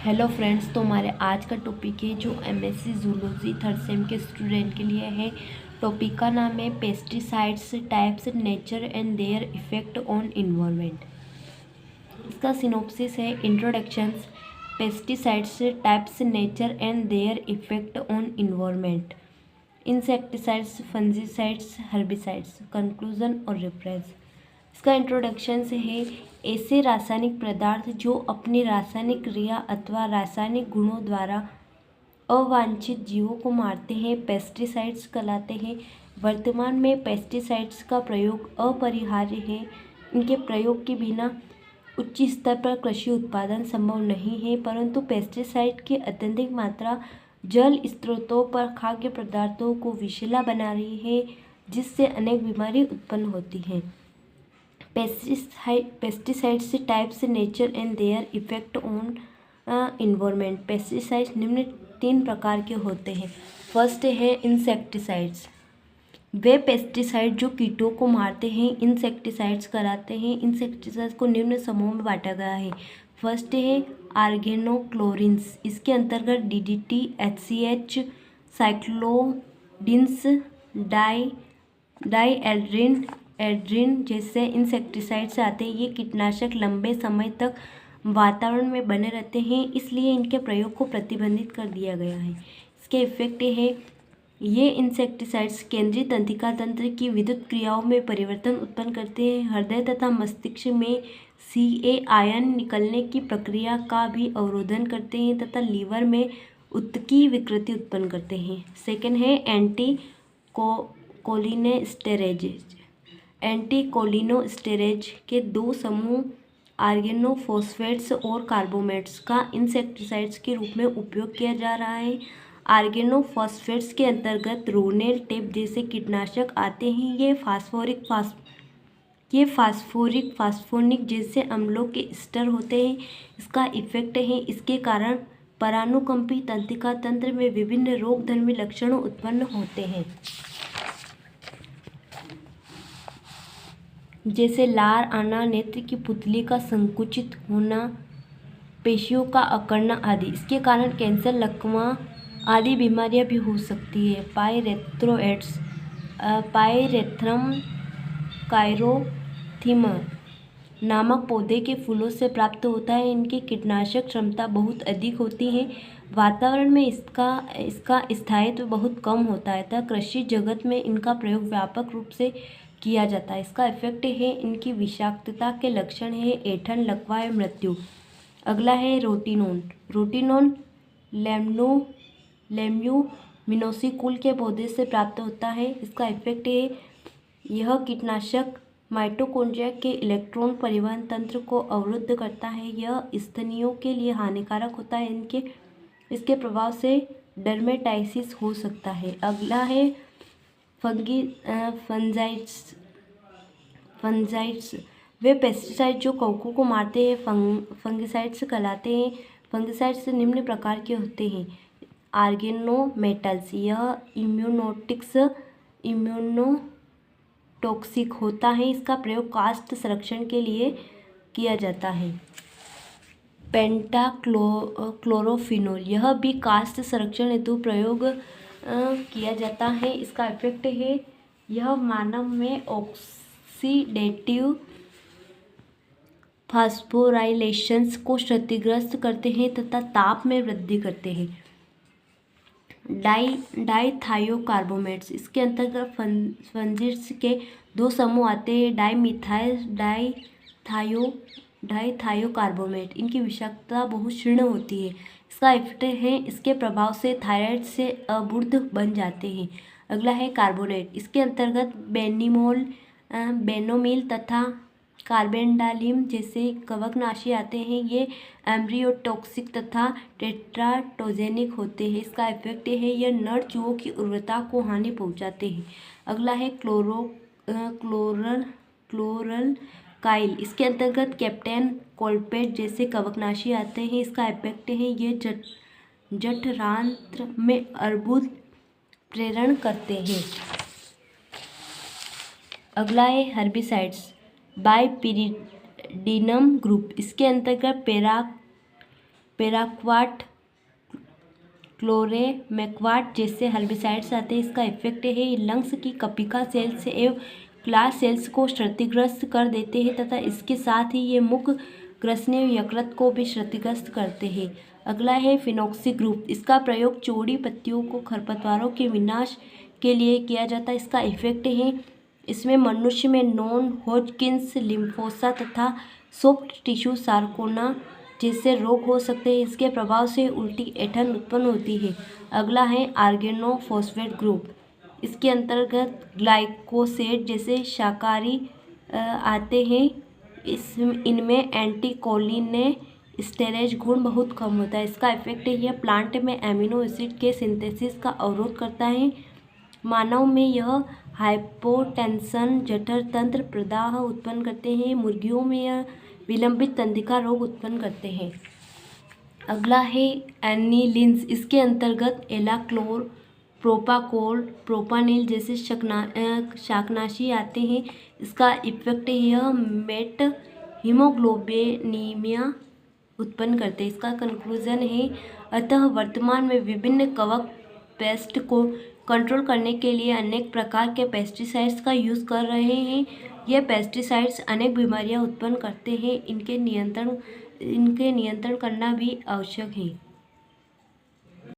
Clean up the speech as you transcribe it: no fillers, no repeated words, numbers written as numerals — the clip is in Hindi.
हेलो फ्रेंड्स, तो हमारे आज का टॉपिक है जो एमएससी जूलॉजी थर्ड सेम के स्टूडेंट के लिए है। टॉपिक का नाम है pesticides types, nature and their effect on environment. इसका सिनॉप्सिस है introductions, pesticides types, nature and their effect on environment, insecticides, fungicides, herbicides, conclusion और रेफरेंस। इसका इंट्रोडक्शन से है ऐसे रासायनिक पदार्थ जो अपनी रासायनिक क्रिया अथवा रासायनिक गुणों द्वारा अवांछित जीवों को मारते हैं, पेस्टिसाइड्स कहलाते हैं। वर्तमान में पेस्टिसाइड्स का प्रयोग अपरिहार्य है। इनके प्रयोग के बिना उच्च स्तर पर कृषि उत्पादन संभव नहीं है, परंतु पेस्टिसाइड की अत्यधिक मात्रा जल स्रोतों पर खाद्य पदार्थों को विषैला बना रही है, जिससे अनेक बीमारी उत्पन्न होती हैं। Pesticides types, nature and their effect on environment. Pesticides निम्न 3 प्रकार के होते हैं। फर्स्ट है इंसेक्टिसाइड्स। वे पेस्टिसाइड जो कीटों को मारते हैं इंसेक्टिसाइड्स कहलाते हैं। इंसेक्टिसाइड्स को निम्न समूह में बांटा गया है। फर्स्ट है ऑर्गेनोक्लोरिन्स। इसके अंतर्गत डीडीटी, एचसीएच, साइक्लोडिन्स, एड्रिन जैसे इंसेक्टिसाइड्स आते हैं। ये कीटनाशक लंबे समय तक वातावरण में बने रहते हैं, इसलिए इनके प्रयोग को प्रतिबंधित कर दिया गया है। इसके इफेक्ट है ये इंसेक्टिसाइड्स केंद्रीय तंत्रिका तंत्र की विद्युत क्रियाओं में परिवर्तन उत्पन्न करते हैं। हृदय तथा मस्तिष्क में Ca आयन निकलने की प्रक्रिया का भी अवरोधन करते हैं तथा लीवर में उत्तकी विकृति उत्पन्न करते हैं। सेकेंड है एंटीकोलिनोस्टेरेज के 2 समूह आर्गेनोफॉस्फेट्स और कार्बोमेट्स का इंसेक्टिसाइड्स के रूप में उपयोग किया जा रहा है। आर्गेनोफॉस्फेट्स के अंतर्गत रोनेल टेप जैसे कीटनाशक आते हैं। ये फास्फोनिक जैसे अम्लों के स्टर होते हैं। इसका इफेक्ट है इसके कारण परानुकंपी तंत्रिका तंत्र में विभिन्न रोगधर्मी लक्षणों उत्पन्न होते हैं, जैसे लार आना, नेत्र की पुतली का संकुचित होना, पेशियों का अकड़ना आदि। इसके कारण कैंसर, लकवा आदि बीमारियां भी हो सकती है। पायरेथ्रम कायरोथिमर नामक पौधे के फूलों से प्राप्त होता है। इनकी कीटनाशक क्षमता बहुत अधिक होती है। वातावरण में इसका स्थायित्व बहुत कम होता है तथा कृषि जगत में इनका प्रयोग व्यापक रूप से किया जाता है। इसका इफेक्ट है इनकी विषाक्तता के लक्षण है ऐंठन, लकवा एवं मृत्यु। अगला है रोटिनोन लेम्यूमिनोसी कुल के पौधे से प्राप्त होता है। इसका इफेक्ट है यह कीटनाशक माइटोकॉन्ड्रिया के इलेक्ट्रॉन परिवहन तंत्र को अवरुद्ध करता है। यह स्तनियों के लिए हानिकारक होता है। इसके प्रभाव से डर्मेटाइसिस हो सकता है। अगला है फंजाइड्स। वे पेस्टिसाइड जो कवकों को मारते हैं फंगिसाइड्स कहलाते हैं। फंगिसाइड्स निम्न प्रकार के होते हैं। आर्गेनोमेटल्स, यह इम्यूनोटॉक्सिक होता है। इसका प्रयोग काष्ठ संरक्षण के लिए किया जाता है। पेंटाक्लोरोफिनोल, यह भी काष्ठ संरक्षण हेतु प्रयोग किया जाता है। इसका इफेक्ट है यह मानव में ऑक्सीडेटिव फास्फोराइलेशंस को क्षतिग्रस्त करते हैं तथा ताप में वृद्धि करते हैं। डाइथायोकार्बोमेट्स, इसके अंतर्गत फंजिड्स के 2 समूह आते हैं, डाइमिथाइल डाइथायोकार्बोमेट। इनकी विषाक्तता बहुत क्षीण होती है। इसका इफेक्ट है इसके प्रभाव से थायराइड से अबुर्ध बन जाते हैं। अगला है कार्बोनेट। इसके अंतर्गत बेनोमिल तथा कार्बेंडालिम जैसे कवकनाशी आते हैं। ये एम्ब्रियोटॉक्सिक तथा टेट्राटोजेनिक होते हैं। इसका इफेक्ट है यह नर चूहों की उर्वरता को हानि पहुंचाते हैं। अगला है क्लोरल काइल। इसके अंतर्गत कैप्टेन कोलपेट जैसे कवकनाशी आते हैं। इसका इफेक्ट है ये जठरांत्र में अर्बुद प्रेरण करते हैं। अगला है हर्बिसाइड्स बाइपीरिडिनम ग्रुप। इसके अंतर्गत पैराक्वाट, क्लोरेमेक्वाट जैसे हर्बिसाइड्स आते हैं। इसका इफेक्ट है लंग्स की कपिका सेल्स एवं क्लास सेल्स को क्षतिग्रस्त कर देते हैं तथा इसके साथ ही ये मुख ग्रसनीय यकृत को भी क्षतिग्रस्त करते हैं। अगला है फिनॉक्सी ग्रुप। इसका प्रयोग चौड़ी पत्तियों को खरपतवारों के विनाश के लिए किया जाता है। इसका इफेक्ट है इसमें मनुष्य में नॉन हॉजकिंस लिम्फोसा तथा सॉफ्ट टिश्यू सार्कोमा जैसे रोग हो सकते हैं। इसके प्रभाव से उल्टी ऐंठन उत्पन्न होती है। अगला है आर्गेनोफॉस्फेट ग्रुप। इसके अंतर्गत ग्लाइकोसेट जैसे शाकाहारी आते हैं। इनमें एंटीकोलिन स्टेरेज गुण बहुत कम होता है। इसका इफेक्ट यह प्लांट में एमिनो एसिड के सिंथेसिस का अवरोध करता है। मानव में यह हाइपोटेंशन, जठर तंत्र प्रदाह उत्पन्न करते हैं। मुर्गियों में यह विलंबित तंत्रिका रोग उत्पन्न करते हैं। अगला है एनिलिन्स। इसके अंतर्गत एलाक्लोर, प्रोपाकोल, प्रोपानिल जैसे शाकनाशी आते हैं। इसका इफेक्ट यह मेट हीमोग्लोबिनीमिया उत्पन्न करते हैं। इसका कंक्लूजन है अतः वर्तमान में विभिन्न कवक पेस्ट को कंट्रोल करने के लिए अनेक प्रकार के पेस्टिसाइड्स का यूज़ कर रहे हैं। ये पेस्टिसाइड्स अनेक बीमारियां उत्पन्न करते हैं। इनके नियंत्रण करना भी आवश्यक है।